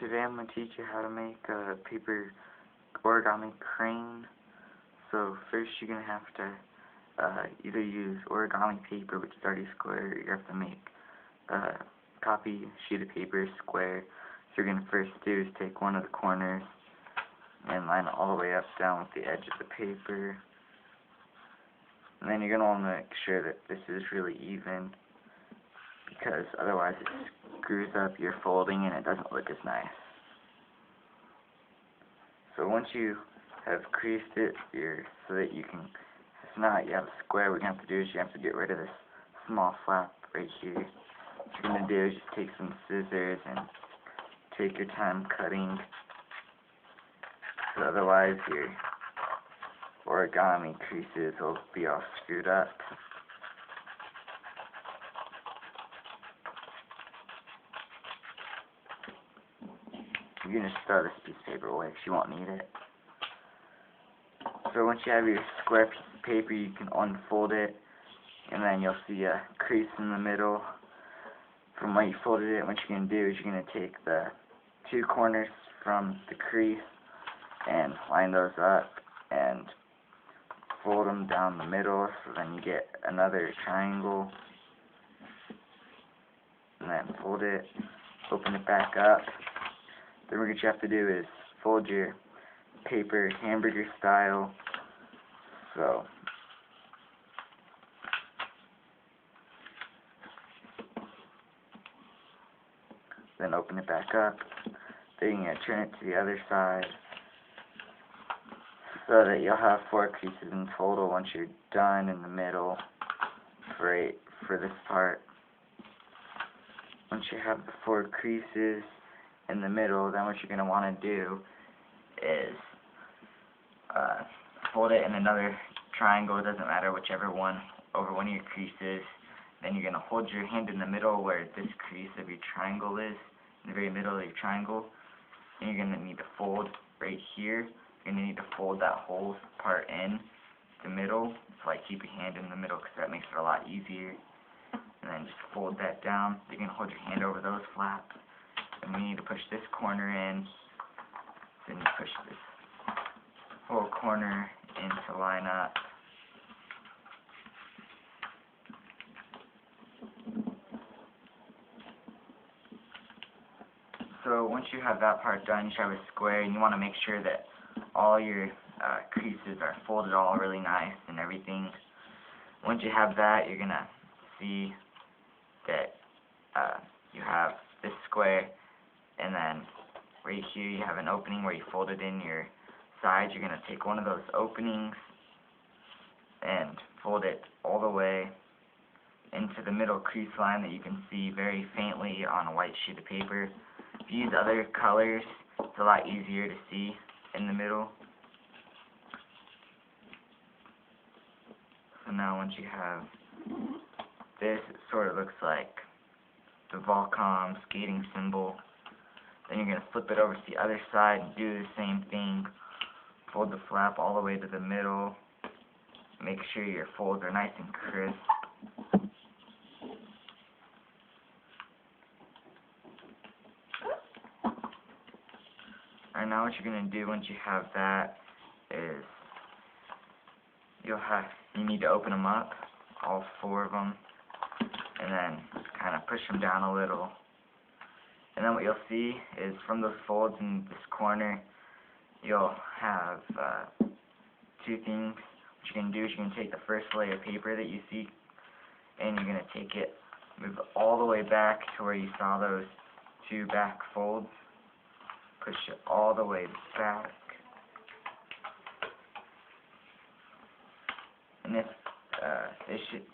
today I'm going to teach you how to make a paper origami crane. So first you're going to have to either use origami paper, which is already square, or you have to make a copy sheet of paper square. So you're going to first do is take one of the corners and line it all the way up down with the edge of the paper. And then you're going to want to make sure that this is really even, because otherwise it screws up your folding and it doesn't look as nice. So once you have creased it so that you can, if not, you have a square, what you have to do is you have to get rid of this small flap right here. What you're going to do is just take some scissors and take your time cutting, because otherwise your origami creases will be all screwed up. You're going to throw this piece of paper away because you won't need it. So once you have your square piece of paper, you can unfold it, and then you'll see a crease in the middle from where you folded it. What you're going to do is you're going to take the two corners from the crease and line those up and fold them down the middle, so then you get another triangle, and then fold it, open it back up. Then what you have to do is fold your paper hamburger style. So then open it back up. Then you're going to turn it to the other side, so that you'll have 4 creases in total once you're done in the middle for this part. Once you have the 4 creases in the middle, then what you're going to want to do is fold it in another triangle, it doesn't matter, whichever one, over one of your creases. Then you're going to hold your hand in the middle where this crease of your triangle is, in the very middle of your triangle, and you're going to need to fold right here. You're going to need to fold that whole part in the middle, so like keep your hand in the middle because that makes it a lot easier. And then just fold that down. You're going to hold your hand over those flaps. And we need to push this corner in, then you push this whole corner in to line up. So once you have that part done, you should have a square, and you want to make sure that all your creases are folded all really nice and everything. Once you have that, you're going to see that you have this square. And then right here you have an opening where you folded in your sides. You're going to take one of those openings and fold it all the way into the middle crease line that you can see very faintly on a white sheet of paper. If you use other colors, it's a lot easier to see in the middle. So now once you have this, it sort of looks like the Volcom skating symbol. Then you're going to flip it over to the other side and do the same thing. Fold the flap all the way to the middle. Make sure your folds are nice and crisp. Alright, now what you're going to do once you have that is you need to open them up, all 4 of them, and then kind of push them down a little. And then what you'll see is from those folds in this corner, you'll have 2 things. What you're going to do is you're going to take the first layer of paper that you see, and you're going to take it, move it all the way back to where you saw those 2 back folds. Push it all the way back. And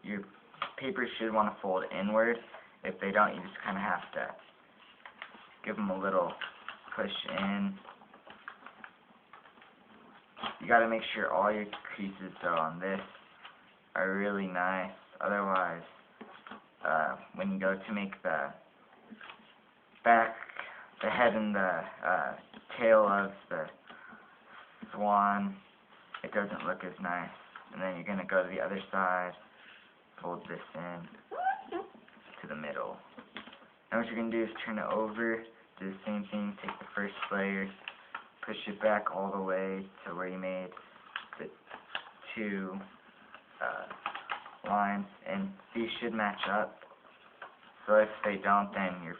your paper should want to fold inward. If they don't, you just kind of have to give them a little push in. You got to make sure all your creases though on this are really nice. Otherwise, when you go to make the back, the head and the tail of the swan, it doesn't look as nice. And then you're going to go to the other side, fold this in to the middle. Now what you're going to do is turn it over to do the same thing. Take the first layer, push it back all the way to where you made the two lines, and these should match up. So if they don't, then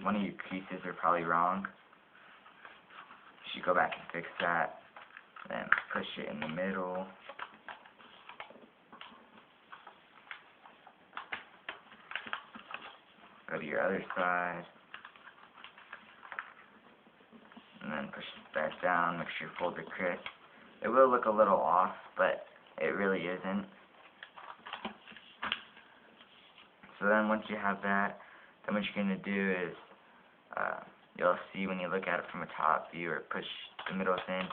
one of your creases are probably wrong. You should go back and fix that. Then push it in the middle. Go to your other side. And then push it back down. Make sure your folds are crisp. It will look a little off, but it really isn't. So then once you have that, then what you're going to do is, you'll see when you look at it from a top view or push the middle in,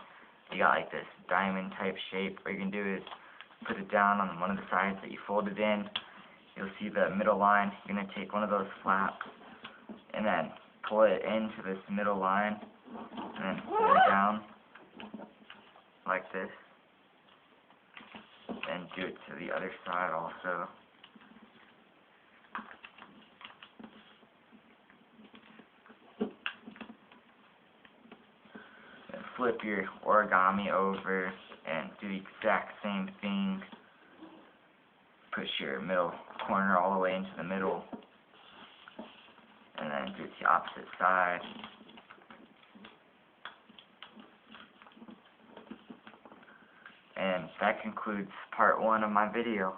you got like this diamond type shape. What you can do is put it down on one of the sides that you folded in. You'll see the middle line. You're going to take one of those flaps and then pull it into this middle line and then pull it down like this. And do it to the other side also. Flip your origami over and do the exact same thing. Push your middle corner all the way into the middle, and then do it to the opposite side. And that concludes part 1 of my video.